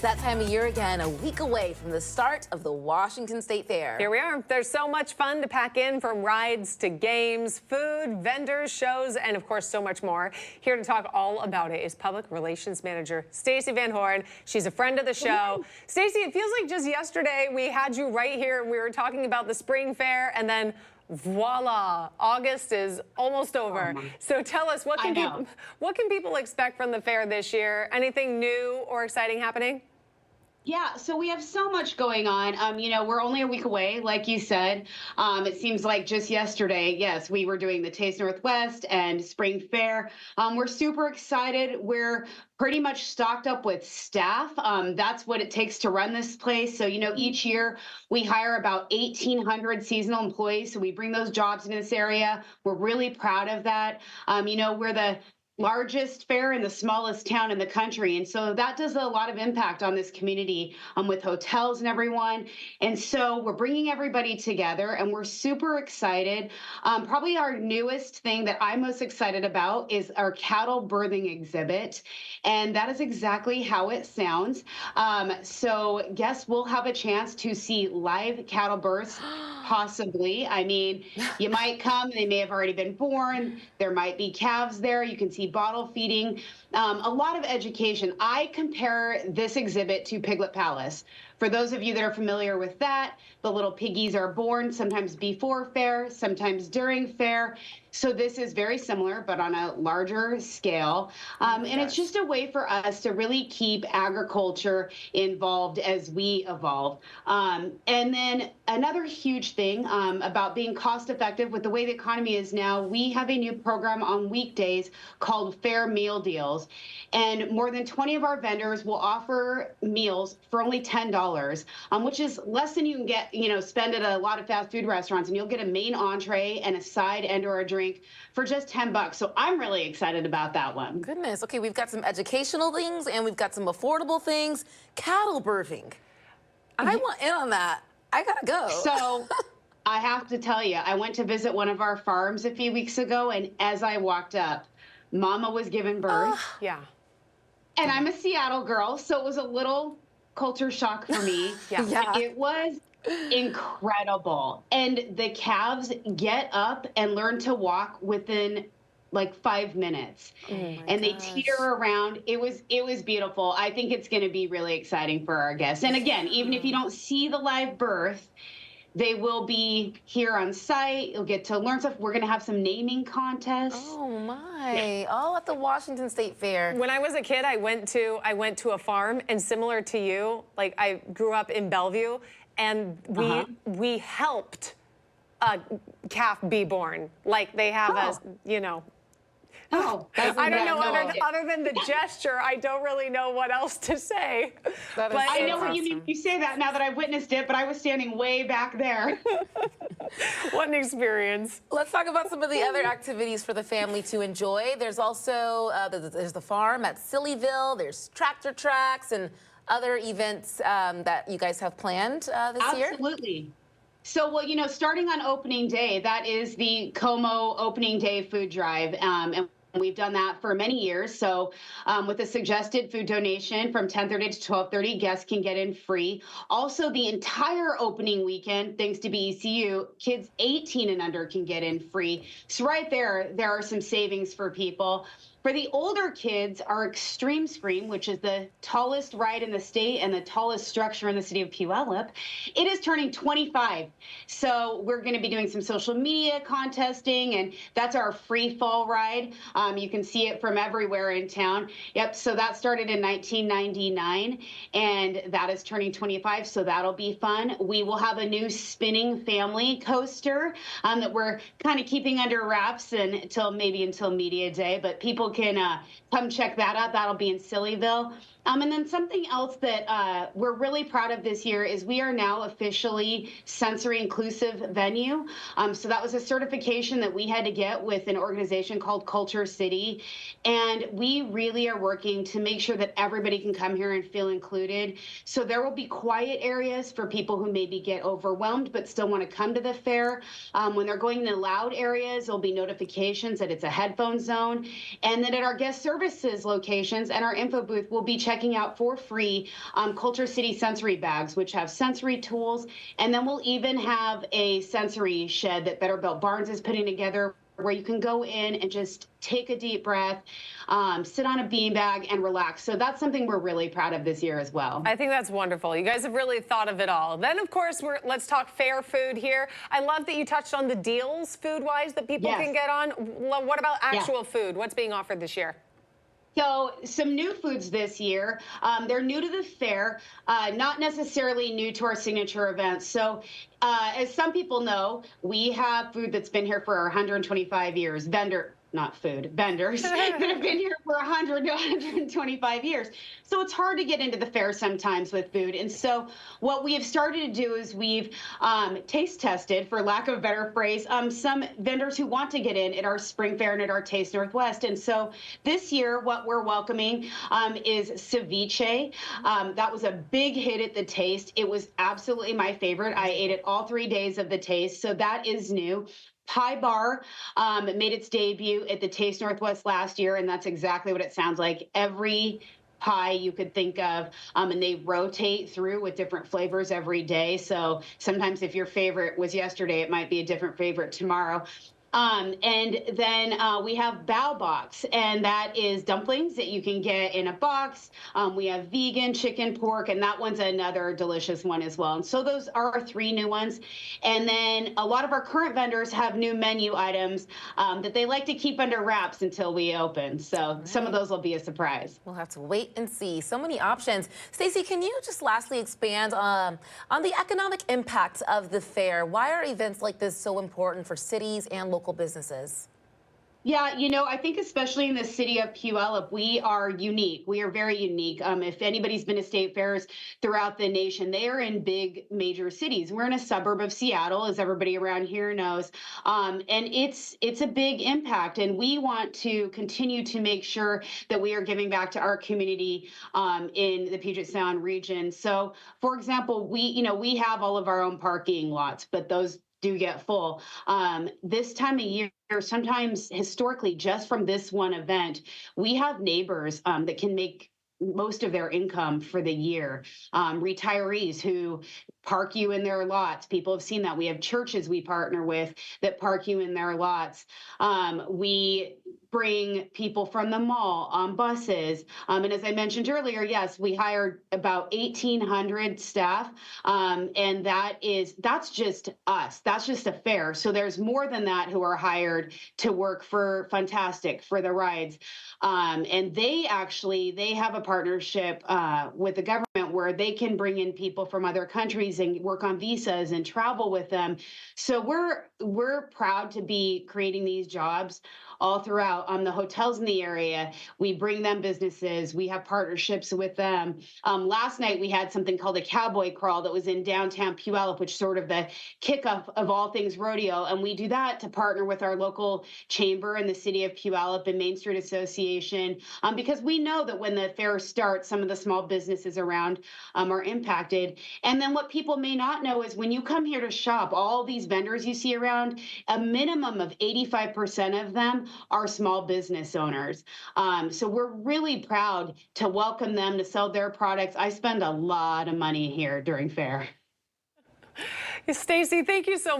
It's that time of year again, a week away from the start of the Washington State Fair. Here we are. There's so much fun to pack in, from rides to games, food, vendors, shows, and of course so much more. Here to talk all about it is Public Relations Manager Stacy Van Horn. She's a friend of the show. Stacy, it feels like just yesterday we had you right here and we were talking about the spring fair, and then voila, August is almost over. So tell us, what can people expect from the fair this year? Anything new or exciting happening? Yeah, so we have so much going on. You know, we're only a week away, like you said. It seems like just yesterday, yes, we were doing the Taste Northwest and Spring Fair. We're super excited. We're pretty much stocked up with staff. That's what it takes to run this place. So, you know, each year we hire about 1,800 seasonal employees. So we bring those jobs in this area. We're really proud of that. You know, we're the largest fair in the smallest town in the country. And so that does a lot of impact on this community with hotels and everyone. And so we're bringing everybody together and we're super excited. Probably our newest thing that I'm most excited about is our cattle birthing exhibit. And that is exactly how it sounds. So guests will have a chance to see live cattle births, possibly. I mean, you might come, they may have already been born. There might be calves there. You can see bottle feeding, a lot of education. I compare this exhibit to Piglet Palace. For those of you that are familiar with that, the little piggies are born sometimes before fair, sometimes during fair. So this is very similar, but on a larger scale. And it's just a way for us to really keep agriculture involved as we evolve. And then another huge thing about being cost effective with the way the economy is now, we have a new program on weekdays called Fair Meal Deals. And more than 20 of our vendors will offer meals for only $10, which is less than you can get, you know, spend at a lot of fast food restaurants. And you'll get a main entree and a side and or a drink for just $10. So I'm really excited about that one. Goodness. Okay, we've got some educational things and we've got some affordable things. Cattle birthing. I want in on that. I gotta go. So I have to tell you, I went to visit one of our farms a few weeks ago, and as I walked up, Mama was giving birth. Yeah. And I'm a Seattle girl, so it was a little culture shock for me. Yeah. It was incredible. And the calves get up and learn to walk within like 5 minutes. And they teeter around. It was beautiful. I think it's going to be really exciting for our guests. And again, even if you don't see the live birth, they will be here on site. You'll get to learn stuff. We're going to have some naming contests. Oh my! All at the Washington State Fair. When I was a kid, I went to a farm, and similar to you, like I grew up in Bellevue, and we helped a calf be born. Like they have a, you know. Oh, I don't know, other than the gesture, I don't really know what else to say. But I know what you mean. You say that now that I've witnessed it, but I was standing way back there. What an experience. Let's talk about some of the other activities for the family to enjoy. There's also there's the farm at Sillyville. There's tractor tracks and other events that you guys have planned this year. Absolutely. So, well, you know, starting on opening day, that is the KOMO opening day food drive. And we've done that for many years. So with a suggested food donation from 10:30 to 12:30, guests can get in free. Also, the entire opening weekend, thanks to BECU, kids 18 and under can get in free. So right there are some savings for people. For the older kids, our Extreme Scream, which is the tallest ride in the state and the tallest structure in the city of Puyallup, it is turning 25. So we're going to be doing some social media contesting, and that's our free fall ride. You can see it from everywhere in town. Yep, so that started in 1999, and that is turning 25, so that'll be fun. We will have a new spinning family coaster that we're kind of keeping under wraps until media day, but people can come check that out. That'll be in Sillyville. And then something else that we're really proud of this year is we are now officially sensory inclusive venue. So that was a certification that we had to get with an organization called Culture City. And we really are working to make sure that everybody can come here and feel included. So there will be quiet areas for people who maybe get overwhelmed but still want to come to the fair. When they're going into loud areas, there'll be notifications that it's a headphone zone. And then at our guest services locations and our info booth, we'll be checking checking out for free Culture City sensory bags, which have sensory tools. And then we'll even have a sensory shed that Better Built Barns is putting together, where you can go in and just take a deep breath, sit on a beanbag and relax. So that's something we're really proud of this year as well. I think that's wonderful. You guys have really thought of it all. Then, of course, let's talk fair food here. I love that you touched on the deals food-wise that people can get on. What about actual food? What's being offered this year? So some new foods this year. They're new to the fair, not necessarily new to our signature events. So as some people know, we have food that's been here for 125 years. Vendors that have been here for 100 to 125 years. So it's hard to get into the fair sometimes with food. And so what we have started to do is we've taste tested, for lack of a better phrase, some vendors who want to get in at our spring fair and at our Taste Northwest. And so this year, what we're welcoming is ceviche. That was a big hit at the Taste. It was absolutely my favorite. I ate it all 3 days of the Taste. So that is new. Pie Bar made its debut at the Taste Northwest last year, and that's exactly what it sounds like. Every pie you could think of, and they rotate through with different flavors every day. So sometimes if your favorite was yesterday, it might be a different favorite tomorrow. And then we have Bao Box, and that is dumplings that you can get in a box. We have vegan, chicken, pork, and that one's another delicious one as well. And so those are our 3 new ones. And then a lot of our current vendors have new menu items that they like to keep under wraps until we open. So some of those will be a surprise. We'll have to wait and see. So many options. Stacey, can you just lastly expand on the economic impact of the fair? Why are events like this so important for cities and local businesses? Yeah, I think especially in the city of Puyallup, we are unique. We are very unique. If anybody's been to state fairs throughout the nation, they are in big major cities. We're in a suburb of Seattle, as everybody around here knows. And it's a big impact. And we want to continue to make sure that we are giving back to our community in the Puget Sound region. So, for example, we have all of our own parking lots, but those do get full. This time of year, sometimes historically, just from this one event, we have neighbors that can make most of their income for the year. Retirees who park you in their lots. People have seen that. We have churches we partner with that park you in their lots. We bring people from the mall on buses. And as I mentioned earlier, yes, we hired about 1,800 staff. And that's just us. That's just a fair. So there's more than that who are hired to work for Fantastic, for the rides. And they have a partnership with the government where they can bring in people from other countries and work on visas and travel with them. So we're proud to be creating these jobs all throughout. The hotels in the area, we bring them businesses. We have partnerships with them. Last night we had something called a cowboy crawl that was in downtown Puyallup, which is sort of the kickoff of all things rodeo. And we do that to partner with our local chamber in the city of Puyallup and Main Street Association, because we know that when the fair starts, some of the small businesses around are impacted. And then what people may not know is when you come here to shop, all these vendors you see around, a minimum of 85% of them are small business owners. So we're really proud to welcome them to sell their products. I spend a lot of money here during fair. Stacey, thank you so much.